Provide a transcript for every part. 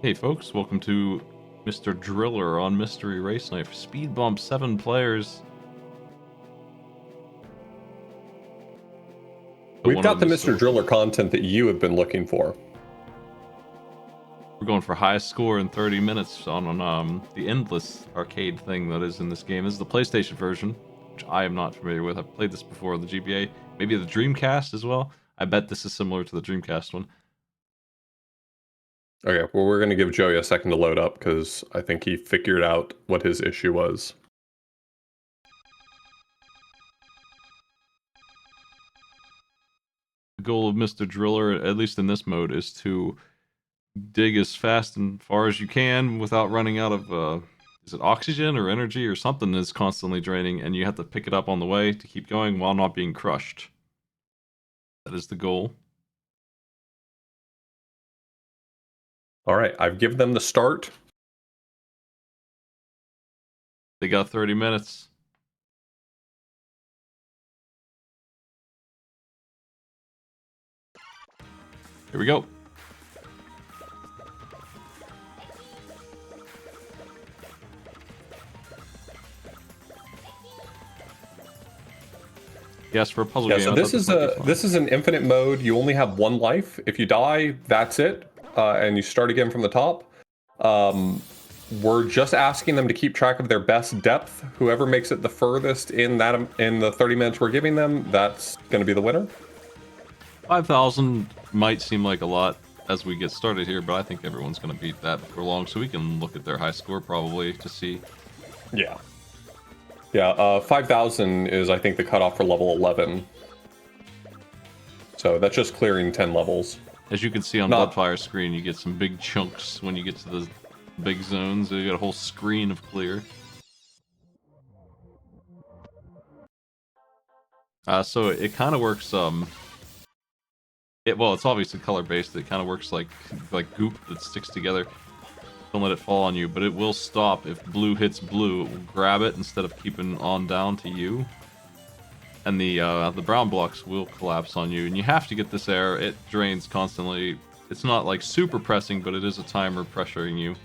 Hey folks, welcome to Mr. Driller on Mystery Race Knife. Speed bump, 7 players. We've got the Mr. Driller content that you have been looking for. We're going for highest score in 30 minutes on the endless arcade thing that is in this game. This is the PlayStation version, which I am not familiar with. I've played this before on the GBA, maybe the Dreamcast as well. I bet this is similar to the Dreamcast one. Okay, well, we're going to give Joey a second to load up because I think he figured out what his issue was. The goal of Mr. Driller, at least in this mode, is to dig as fast and far as you can without running out of is it oxygen or energy or something is constantly draining, and you have to pick it up on the way to keep going while not being crushed. That is the goal. All right, I've given them the start. They got 30 minutes. Here we go. Yes, for a puzzle game. So this is an infinite mode. You only have one life. If you die, that's it, and you start again from the top. We're just asking them to keep track of their best depth. Whoever makes it the furthest in the 30 minutes we're giving them, that's going to be the winner. 5,000 might seem like a lot as we get started here, but I think everyone's going to beat that before long, so we can look at their high score probably to see. Yeah. Yeah, 5,000 is, I think, the cutoff for level 11. So that's just clearing 10 levels. As you can see on Bloodfire's screen, you get some big chunks when you get to the big zones. You got a whole screen of clear. So it kind of works, well, it's obviously color-based. It kind of works like goop that sticks together. Don't let it fall on you, but it will stop if blue hits blue. It will grab it instead of keeping on down to you. And the brown blocks will collapse on you, and you have to get this air. It drains constantly. It's not like super pressing, but it is a timer pressuring you.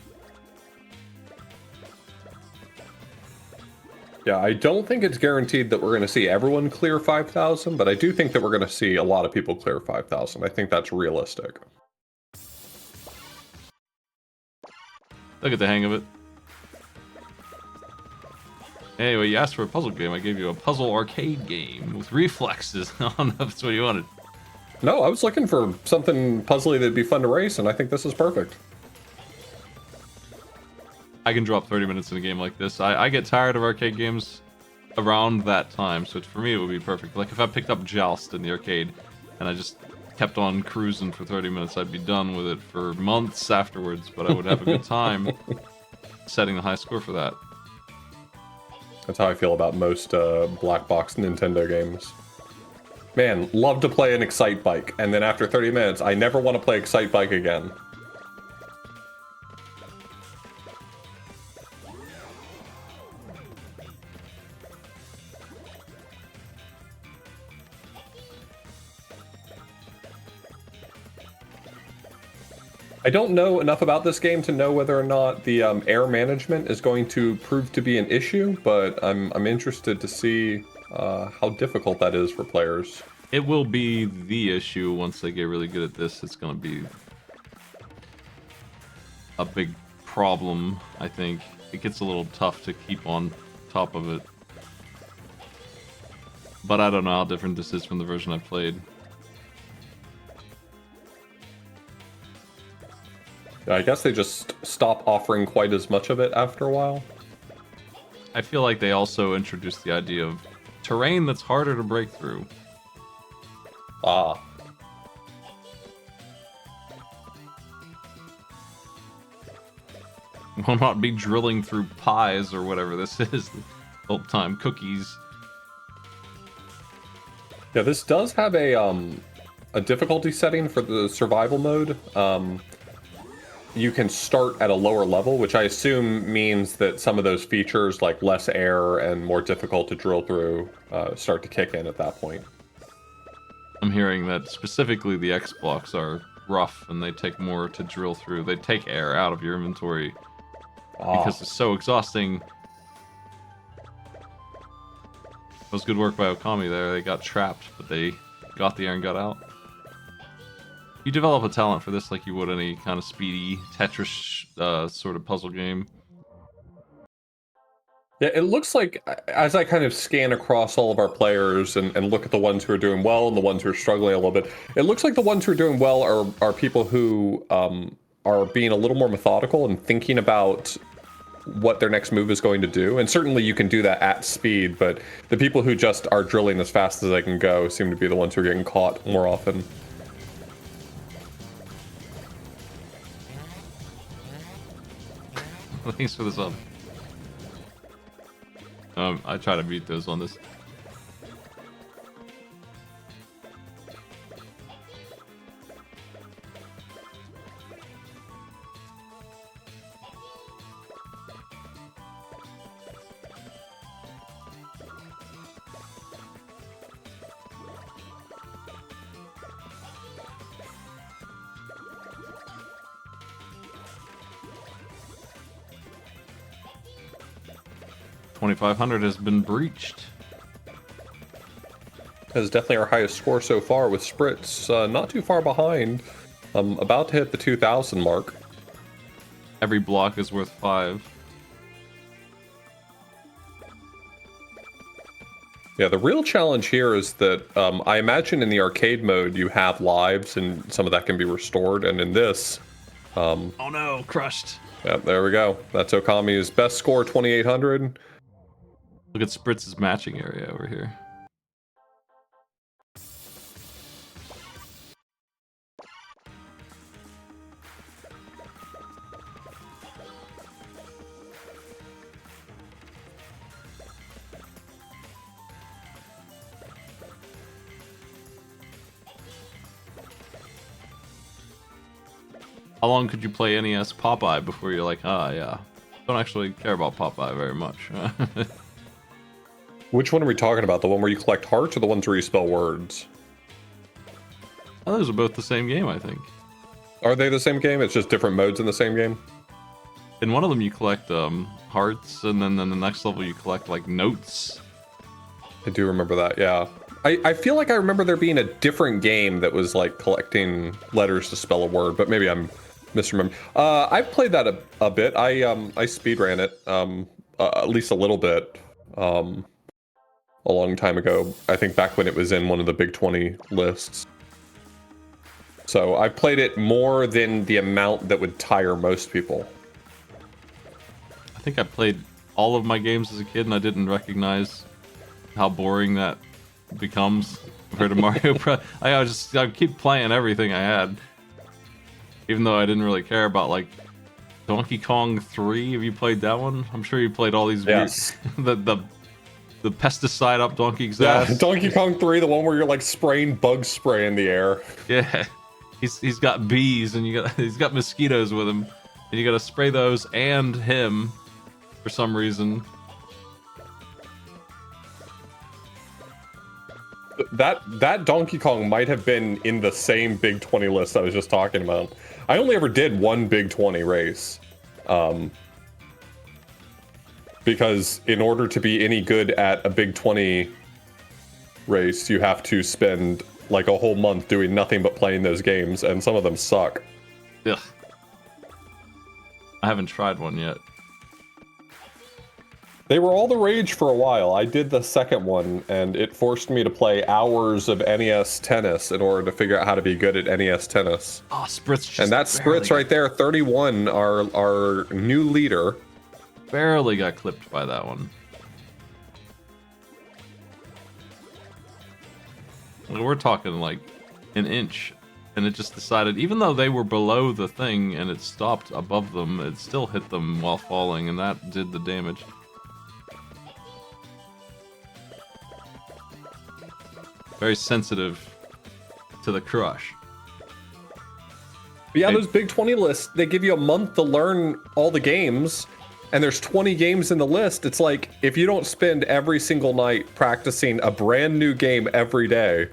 Yeah, I don't think it's guaranteed that we're going to see everyone clear 5,000, but I do think that we're going to see a lot of people clear 5,000. I think that's realistic. Look at the hang of it. Anyway, you asked for a puzzle game. I gave you a puzzle arcade game with reflexes. I don't know if that's what you wanted. No, I was looking for something puzzly that'd be fun to race, and I think this is perfect. I can drop 30 minutes in a game like this. I get tired of arcade games around that time, so for me it would be perfect. Like if I picked up Joust in the arcade and I just kept on cruising for 30 minutes, I'd be done with it for months afterwards, but I would have a good time setting the high score for that. That's how I feel about most black box Nintendo games. Man, love to play an Excite Bike, and then after 30 minutes, I never want to play Excite Bike again. I don't know enough about this game to know whether or not the air management is going to prove to be an issue, but I'm interested to see how difficult that is for players. It will be the issue once they get really good at this. It's going to be a big problem, I think. It gets a little tough to keep on top of it. But I don't know how different this is from the version I've played. I guess they just stop offering quite as much of it after a while. I feel like they also introduced the idea of terrain that's harder to break through. Ah. Will not be drilling through pies or whatever this is. Old time cookies. Yeah, this does have a difficulty setting for the survival mode. You can start at a lower level, which I assume means that some of those features, like less air and more difficult to drill through, start to kick in at that point. I'm hearing that specifically the X blocks are rough and they take more to drill through. They take air out of your inventory Ah. because it's so exhausting. That was good work by Okami there. They got trapped, but they got the air and got out. You develop a talent for this like you would any kind of speedy Tetris sort of puzzle game. Yeah, it looks like as I kind of scan across all of our players and look at the ones who are doing well and the ones who are struggling a little bit, it looks like the ones who are doing well are people who are being a little more methodical and thinking about what their next move is going to do. And certainly you can do that at speed, but the people who just are drilling as fast as they can go seem to be the ones who are getting caught more often. Thanks for the sub. I try to beat those on this. $2,500 has been breached. That is definitely our highest score so far, with Spritz not too far behind. About to hit the 2,000 mark. Every block is worth 5. Yeah, the real challenge here is that I imagine in the arcade mode you have lives and some of that can be restored, and in this... oh no, crushed. Yeah, there we go. That's Okami's best score, 2,800. Look at Spritz's matching area over here. How long could you play NES Popeye before you're like, ah, yeah, don't actually care about Popeye very much? Which one are we talking about? The one where you collect hearts or the ones where you spell words? Oh, those are both the same game, I think. Are they the same game? It's just different modes in the same game? In one of them you collect hearts, and then in the next level you collect like notes. I do remember that, yeah. I feel like I remember there being a different game that was like collecting letters to spell a word, but maybe I'm misremembering. I've played that a bit. I speedran it, at least a little bit, a long time ago. I think back when it was in one of the Big 20 lists. So I've played it more than the amount that would tire most people. I think I played all of my games as a kid and I didn't recognize how boring that becomes compared to Mario Bros. I keep playing everything I had, even though I didn't really care about like Donkey Kong 3. Have you played that one? I'm sure you played all these Yes. weird, the pesticide up Donkey's Yeah, ass. Donkey Kong 3, the one where you're like spraying bug spray in the air. Yeah, he's got bees and he's got mosquitoes with him, and you gotta spray those and him for some reason. That Donkey Kong might have been in the same Big 20 list I was just talking about. I only ever did one Big 20 race. Because in order to be any good at a Big 20 race, you have to spend like a whole month doing nothing but playing those games, and some of them suck. Ugh. I haven't tried one yet. They were all the rage for a while. I did the second one, and it forced me to play hours of NES tennis in order to figure out how to be good at NES tennis. Oh, Spritz just and that's Spritz right there, 31, our new leader. Barely got clipped by that one. We're talking like an inch, and it just decided, even though they were below the thing and it stopped above them, it still hit them while falling, and that did the damage. Very sensitive to the crush. But yeah, those Big 20 lists, they give you a month to learn all the games, and there's 20 games in the list. It's like, if you don't spend every single night practicing a brand new game every day,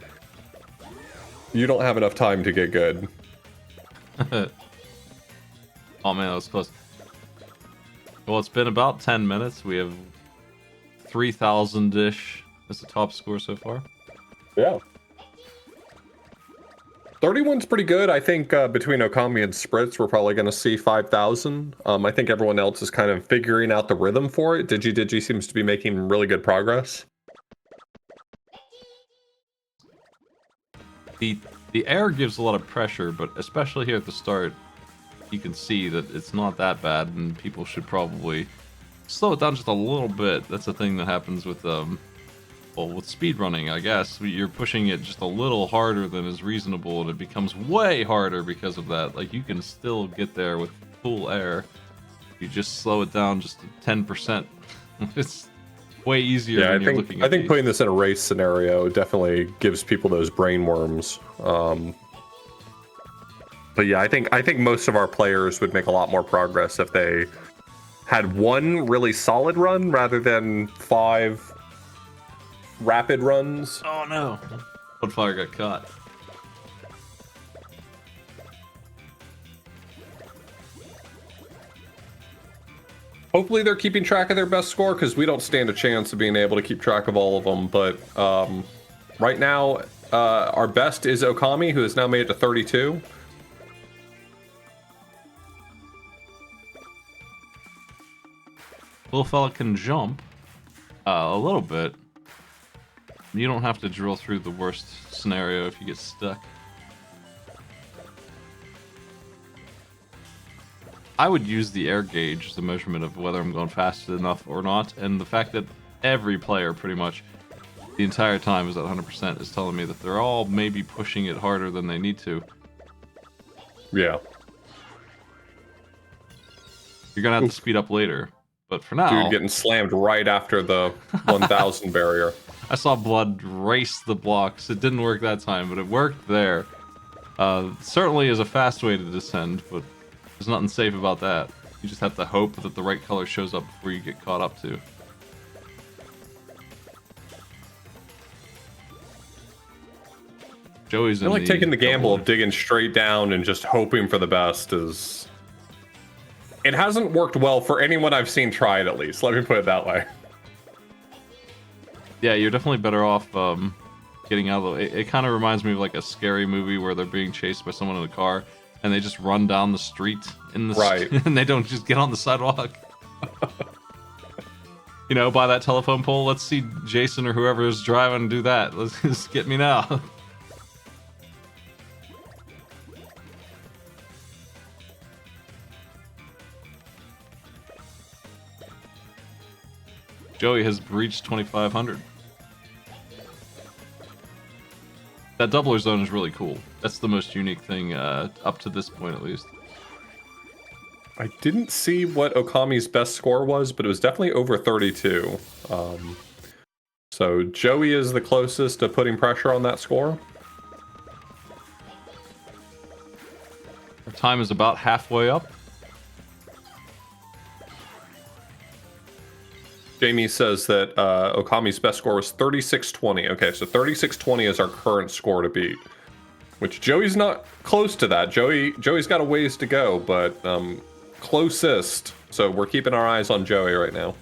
you don't have enough time to get good. Oh man, that was close. Well, it's been about 10 minutes. We have 3,000-ish as the top score so far. Yeah. 31's pretty good. I think between Okami and Spritz, we're probably going to see 5,000. I think everyone else is kind of figuring out the rhythm for it. Digi seems to be making really good progress. The air gives a lot of pressure, but especially here at the start, you can see that it's not that bad, and people should probably slow it down just a little bit. That's the thing that happens with well, with speedrunning, I guess. You're pushing it just a little harder than is reasonable, and it becomes way harder because of that. Like, you can still get there with full air. You just slow it down just 10%. It's way easier Yeah, when you're looking at I think these. putting this in a race scenario definitely gives people those brain worms. But yeah, I think most of our players would make a lot more progress if they had one really solid run rather than 5 rapid runs. Oh no! Woodfire got caught. Hopefully they're keeping track of their best score, because we don't stand a chance of being able to keep track of all of them. But right now, our best is Okami, who has now made it to 32. Little fella can jump a little bit. You don't have to drill through the worst scenario if you get stuck. I would use the air gauge as the measurement of whether I'm going fast enough or not, and the fact that every player pretty much the entire time is at 100% is telling me that they're all maybe pushing it harder than they need to. Yeah. You're gonna have to speed up later, but for now... Dude getting slammed right after the 1,000 barrier. I saw blood race the blocks. It didn't work that time, but it worked there. Certainly is a fast way to descend, but there's nothing safe about that. You just have to hope that the right color shows up before you get caught up to. Joey's in I like taking the gamble double. of digging straight down and just hoping for the best. Is it hasn't worked well for anyone I've seen try it, at least. Let me put it that way. Yeah, you're definitely better off getting out of the way. It kind of reminds me of like a scary movie where they're being chased by someone in a car and they just run down the street in the Right. and they don't just get on the sidewalk. You know, by that telephone pole. Let's see Jason or whoever is driving do that. Let's just get me now. Joey has reached 2,500. That doubler zone is really cool. That's the most unique thing up to this point, at least. I didn't see what Okami's best score was, but it was definitely over 32. So Joey is the closest to putting pressure on that score. Our time is about halfway up. Jamie says that Okami's best score was 3620. Okay, so 3620 is our current score to beat, which Joey's not close to that. Joey's got a ways to go, but closest. So we're keeping our eyes on Joey right now.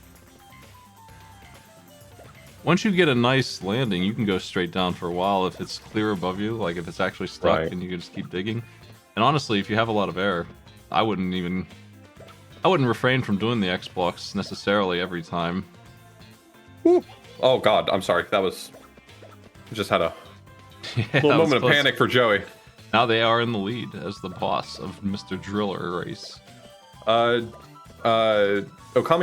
Once you get a nice landing, you can go straight down for a while if it's clear above you, like if it's actually stuck, Right. and you can just keep digging. And honestly, if you have a lot of air, I wouldn't refrain from doing the X blocks necessarily every time. Woo. Oh God, I'm sorry. That was just had a Yeah, little that was moment of close. panic for Joey. Now they are in the lead as the boss of Mr. Driller race. Okami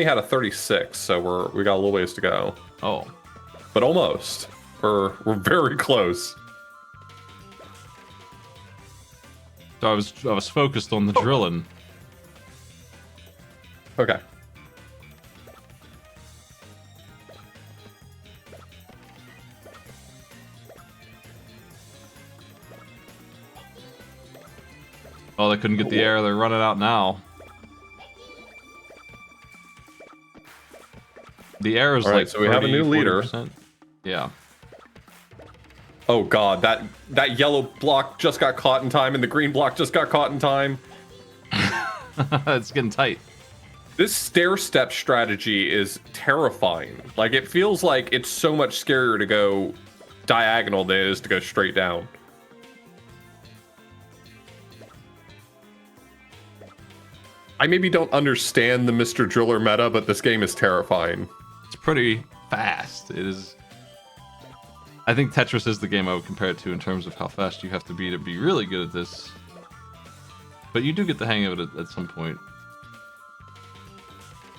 had a 36, so we got a little ways to go, Oh, but almost. We're very close. so I was focused on the drilling. Okay. Oh, they couldn't get the air. They're running out now. The air is All right, like so we have a new 30, leader. 40%. Yeah. Oh god, that yellow block just got caught in time, and the green block just got caught in time. It's getting tight. This stair step strategy is terrifying. Like, it feels like it's so much scarier to go diagonal than it is to go straight down. I maybe don't understand the Mr. Driller meta, but this game is terrifying. It's pretty fast. It is. I think Tetris is the game I would compare it to in terms of how fast you have to be really good at this. But you do get the hang of it at some point.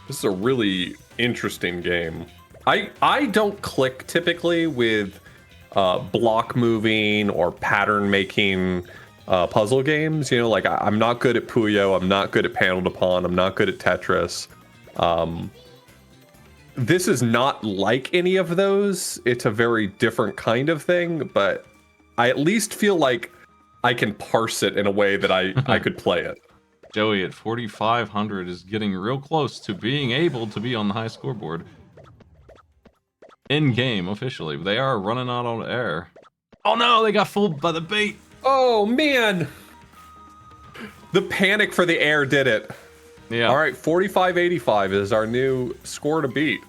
This is a really interesting game. I don't click typically with block moving or pattern making puzzle games. You know, like I'm not good at Puyo. I'm not good at Panel to Pawn. I'm not good at Tetris. This is not like any of those. It's a very different kind of thing, but I at least feel like I can parse it in a way that I could play it. Joey at 4,500 is getting real close to being able to be on the high scoreboard. In game, officially. They are running out on air. Oh no, they got fooled by the bait. Oh man! The panic for the air did it. Yeah. All right, 45.85 is our new score to beat.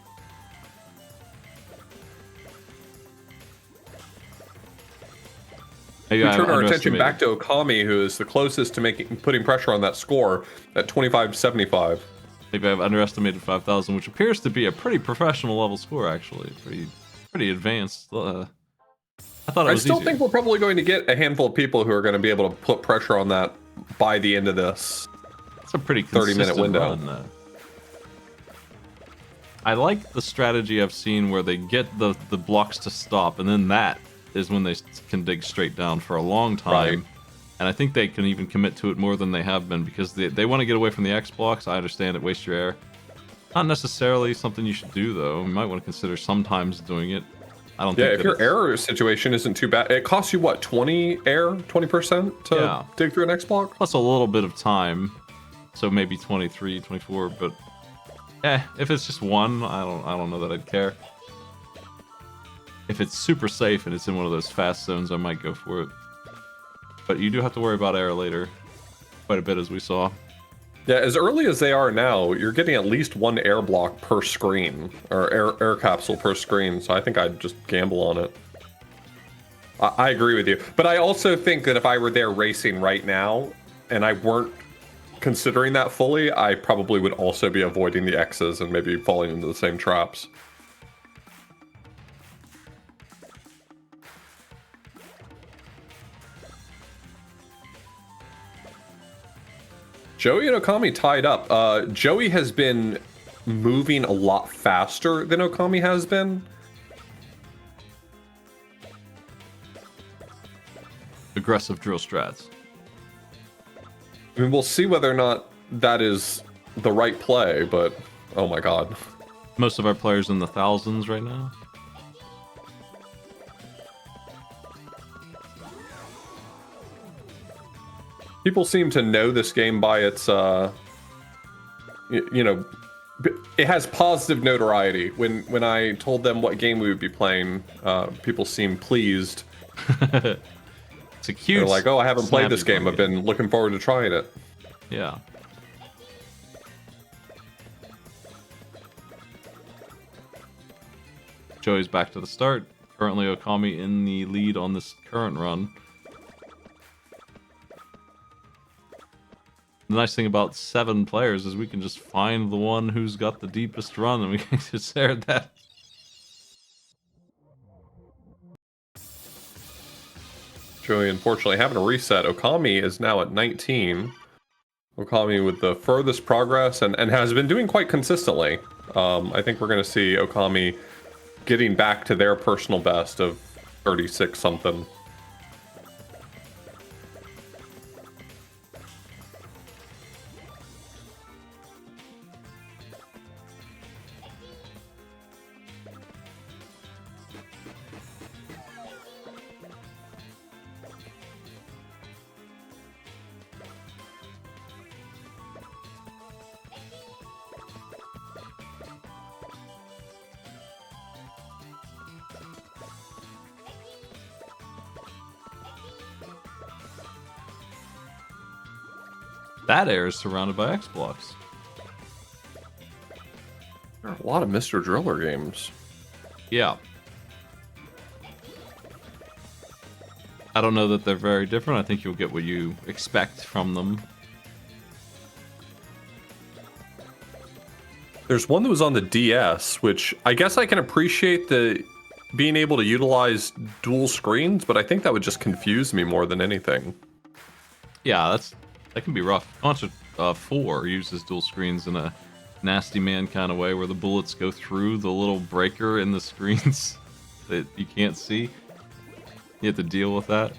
Maybe We I turn our attention underestimated. back to Okami, who is the closest to putting pressure on that score at 25.75. Maybe I've underestimated 5,000, which appears to be a pretty professional level score, actually. Pretty advanced. I thought it I was still easier. think we're probably going to get a handful of people who are going to be able to put pressure on that by the end of this. It's a pretty 30-minute window. Run. I like the strategy I've seen where they get the blocks to stop, and then that is when they can dig straight down for a long time. Right. And I think they can even commit to it more than they have been, because they want to get away from the X blocks. I understand it, waste your air. Not necessarily something you should do, though. You might want to consider sometimes doing it. I don't Yeah, think if your error situation isn't too bad, it costs you what, 20% to dig through an X block? Plus a little bit of time. So maybe 23, 24, but if it's just one, I don't know that I'd care. If it's super safe and it's in one of those fast zones, I might go for it. But you do have to worry about air later. Quite a bit, as we saw. Yeah, as early as they are now, you're getting at least one air block per screen, or air capsule per screen, so I think I'd just gamble on it. I agree with you. But I also think that if I were there racing right now, and I weren't considering that fully, I probably would also be avoiding the X's and maybe falling into the same traps. Joey and Okami tied up. Joey has been moving a lot faster than Okami has been. Aggressive drill strats. I mean, we'll see whether or not that is the right play, but oh my god. Most of our players in the thousands right now. People seem to know this game by its, you know, it has positive notoriety. When I told them what game we would be playing, people seemed pleased. It's a cute. They're like, oh, I haven't played this snappy game. I've been looking forward to trying it. Yeah. Joey's back to the start. Currently Okami in the lead on this current run. The nice thing about 7 players is we can just find the one who's got the deepest run and we can just share that. Joey, unfortunately, having a reset. Okami is now at 19. Okami with the furthest progress and has been doing quite consistently. I think we're going to see Okami getting back to their personal best of 36 something. That air is surrounded by X blocks. There are a lot of Mr. Driller games. Yeah. I don't know that they're very different. I think you'll get what you expect from them. There's one that was on the DS, which I guess I can appreciate the being able to utilize dual screens, but I think that would just confuse me more than anything. Yeah, that can be rough. Contra 4 uses dual screens in a nasty man kind of way, where the bullets go through the little breaker in the screens that you can't see. You have to deal with that.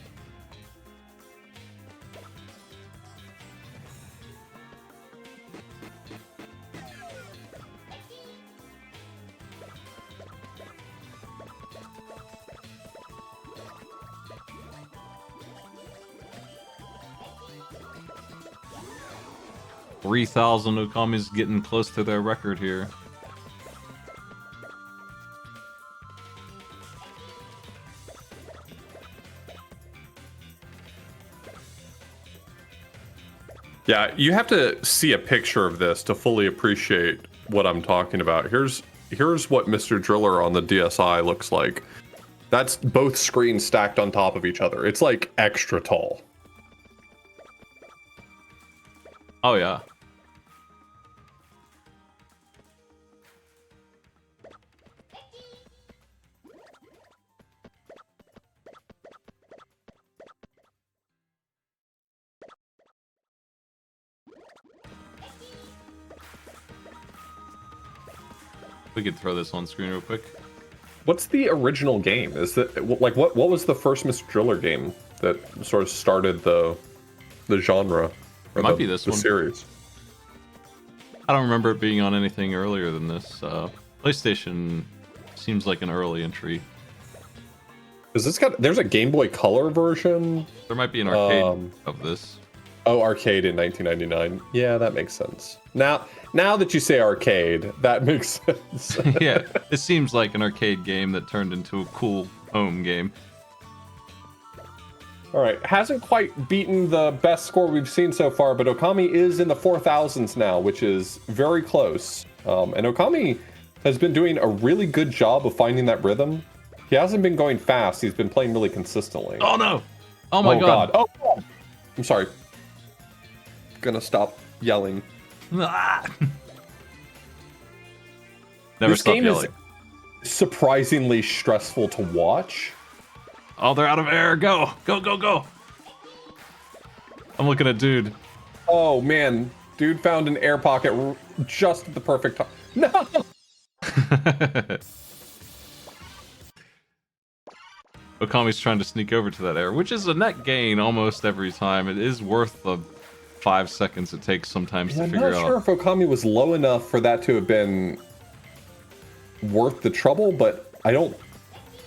3,000 Okami's getting close to their record here. Yeah, you have to see a picture of this to fully appreciate what I'm talking about. Here's what Mr. Driller on the DSi looks like. That's both screens stacked on top of each other. It's like extra tall. Oh yeah. We could throw this on screen real quick. What's the original game? Is that like what was the first Mr. Driller game that sort of started the genre? Or It might be this the one. Series. I don't remember it being on anything earlier than this. PlayStation seems like an early entry. Is this there's a Game Boy Color version? There might be an arcade of this. Oh, arcade in 1999. Yeah, that makes sense. Now that you say arcade, that makes sense. Yeah, it seems like an arcade game that turned into a cool home game. All right, hasn't quite beaten the best score we've seen so far, but Okami is in the 4,000s now, which is very close. And Okami has been doing a really good job of finding that rhythm. He hasn't been going fast. He's been playing really consistently. Oh no! Oh my god! Oh god! I'm sorry. Gonna stop yelling. Ah! Never This stop game yelling. is surprisingly stressful to watch. Oh, they're out of air. Go! Go, go, go! I'm looking at dude. Oh man, dude found an air pocket just at the perfect time. No! Okami's trying to sneak over to that air, which is a net gain almost every time. It is worth the 5 seconds it takes sometimes to I'm figure not out. sure if Okami was low enough for that to have been worth the trouble, but I don't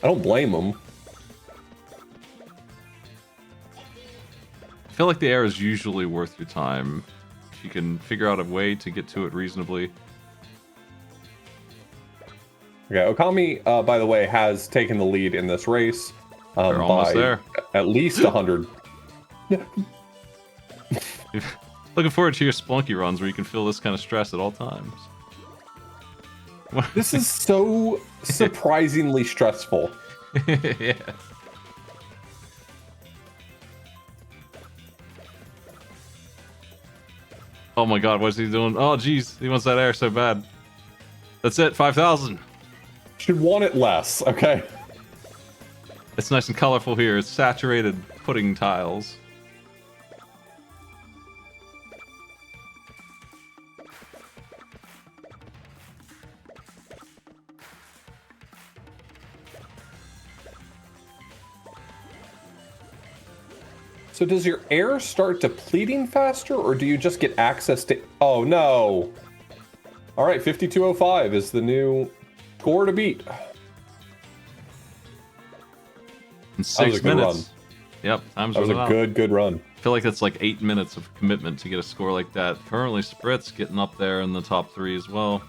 blame him. I feel like the air is usually worth your time. If you can figure out a way to get to it reasonably. Okay, Okami, by the way, has taken the lead in this race They're almost by there. at least 100. Looking forward to your Splunky runs where you can feel this kind of stress at all times. This is so surprisingly stressful. Yeah. Oh my god, what's he doing? Oh jeez, he wants that air so bad. That's it, 5,000. Should want it less, okay? It's nice and colorful here. It's saturated pudding tiles. So does your air start depleting faster, or do you just get access to... Oh, no. All right, 5205 is the new score to beat. In 6 good minutes. run. Yep, time's That was a running out. good run. I feel like that's like 8 minutes of commitment to get a score like that. Currently, Spritz getting up there in the top 3 as well.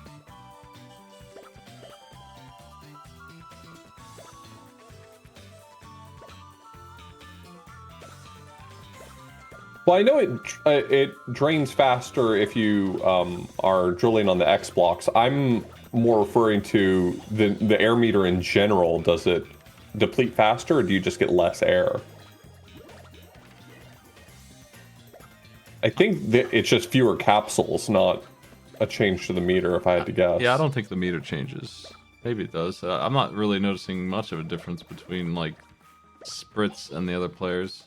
Well, I know it drains faster if you are drilling on the X blocks. I'm more referring to the air meter in general. Does it deplete faster, or do you just get less air? I think that it's just fewer capsules, not a change to the meter, if I had to guess. Yeah, I don't think the meter changes. Maybe it does. I'm not really noticing much of a difference between, like, Spritz and the other players.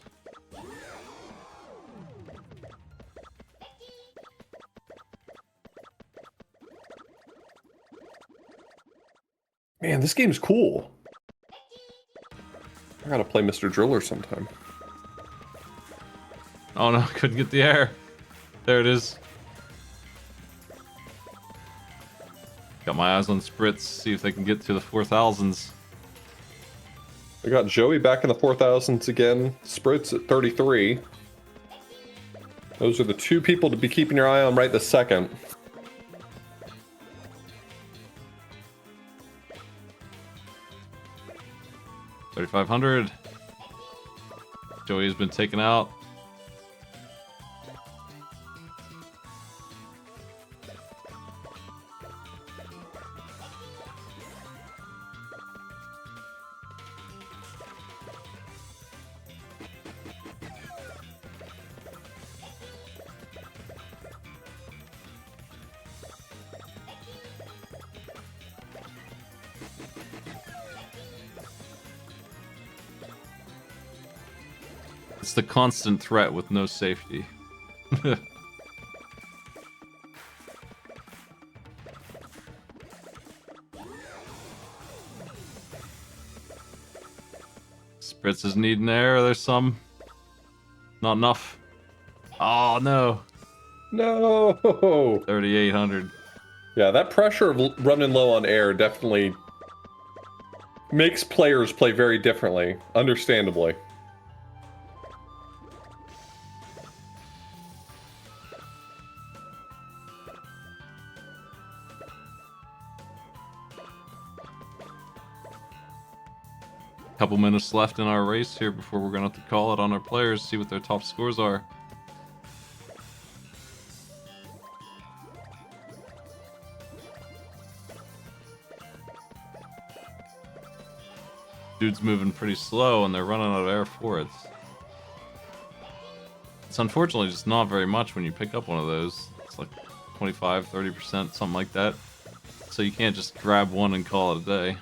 Man, this game's cool. I gotta play Mr. Driller sometime. Oh no, couldn't get the air. There it is. Got my eyes on Spritz, see if they can get to the 4000s. I got Joey back in the 4000s again. Spritz at 33. Those are the two people to be keeping your eye on right this second. $3,500. Joey has been taken out. It's the constant threat with no safety. Spritz is needing air. There's some. Not enough. Oh no. No! 3,800. Yeah, that pressure of running low on air definitely makes players play very differently, understandably. Couple minutes left in our race here before we're gonna have to call it on our players, see what their top scores are. Dude's moving pretty slow and they're running out of air for it. It's unfortunately just not very much when you pick up one of those. It's like 25, 30%, something like that. So you can't just grab one and call it a day.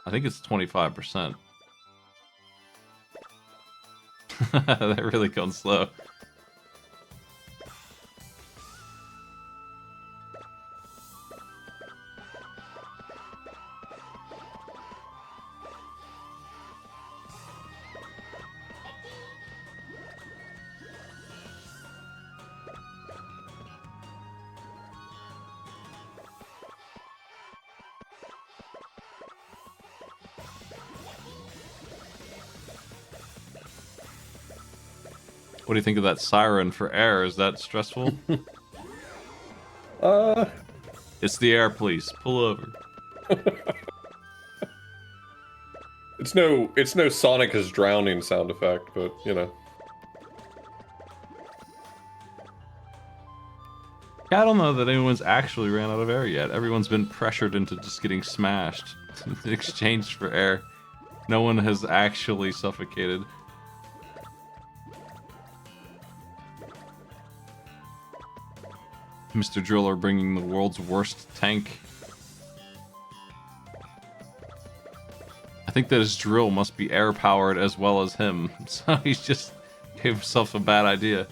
I think it's 25%. They're really going slow. What do you think of that siren for air? Is that stressful? It's the air police. Pull over. It's no Sonic is drowning sound effect, but you know. Yeah, I don't know that anyone's actually ran out of air yet. Everyone's been pressured into just getting smashed in exchange for air. No one has actually suffocated. Mr. Driller bringing the world's worst tank. I think that his drill must be air powered as well as him, so he's just gave himself a bad idea.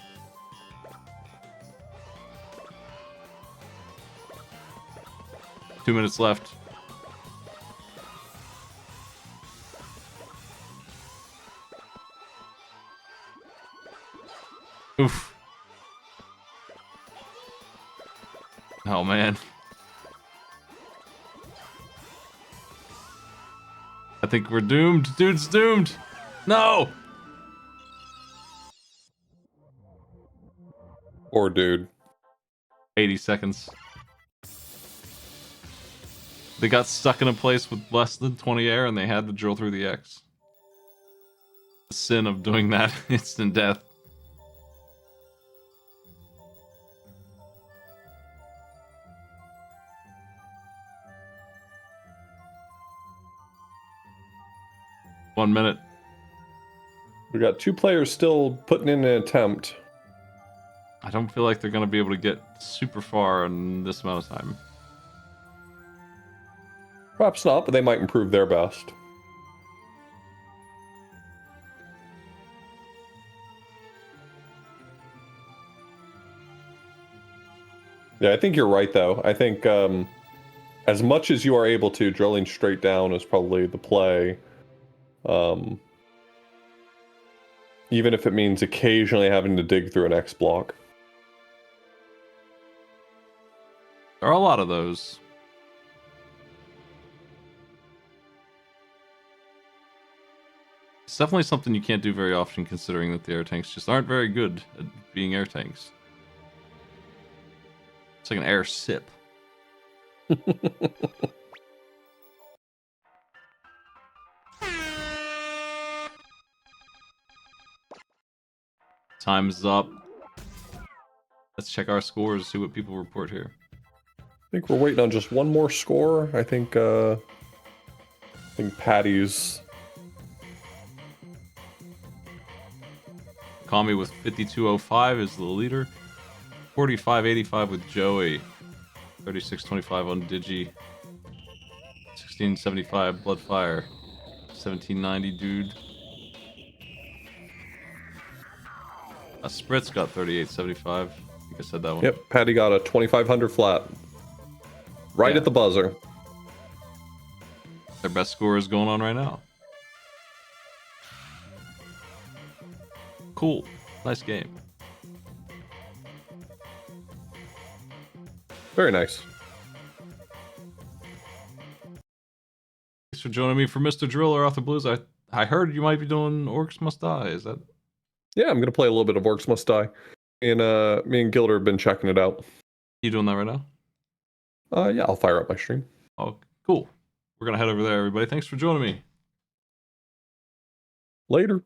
Two minutes left. Oof. Oh man. I think we're doomed. Dude's doomed. No! Poor dude. 80 seconds. They got stuck in a place with less than 20 air and they had to drill through the X. the sin of doing that. Instant death. One minute. We got 2 players still putting in an attempt. I don't feel like they're going to be able to get super far in this amount of time. Perhaps not, but they might improve their best. Yeah, I think you're right, though. I think as much as you are able to, drilling straight down is probably the play. Even if it means occasionally having to dig through an X block. There are a lot of those. It's definitely something you can't do very often, considering that the air tanks just aren't very good at being air tanks. It's like an air sip. Time's up. Let's check our scores, see what people report here. I think we're waiting on just one more score. I think Patty's... Kami with 52.05 is the leader. 45.85 with Joey. 36.25 on Digi. 16.75 Bloodfire. 17.90 Dude. Spritz got 38.75. I think I said that one. Yep, Patty got a 2,500 flat. Right at the buzzer. Their best score is going on right now. Cool. Nice game. Very nice. Thanks for joining me for Mr. Driller off the Blues. I heard you might be doing Orcs Must Die. Is that? Yeah, I'm gonna play a little bit of Orcs Must Die. And me and Gilder have been checking it out. You doing that right now? Yeah, I'll fire up my stream. Oh, cool. We're gonna head over there, everybody. Thanks for joining me. Later.